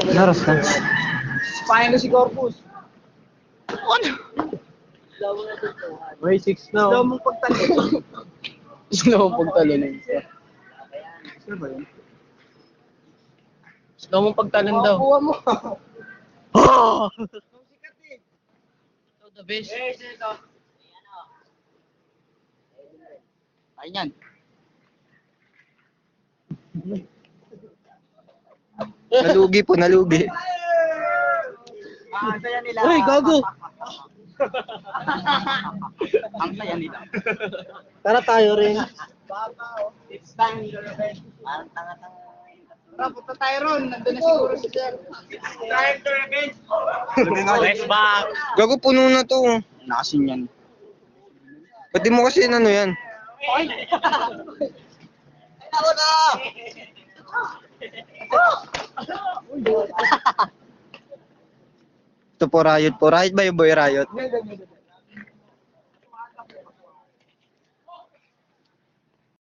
Naras ka. Spino si Corpus. May 6 na. Slow mong pagtalon. Slow pagtalon. Sino ba yun? Slow mong pagtalon daw. Kuha mo. Oh! Sikat eh. So the best. Ito. Ayun yan. Nalugi po, nalugi. Ang saya nila. Uy, gago! Ang saya nila. Tara tayo rin. It's time to revenge. Parang tanga-tanga. Tara, punta tayo ron. Nandun na siguro si Sir. It's time to revenge. West back. Gago, puno na to. Nakasin yan. Pati mo kasi ano yan. Ako na! Ito po, riot po. Riot ba yung boy riot? Ganyan.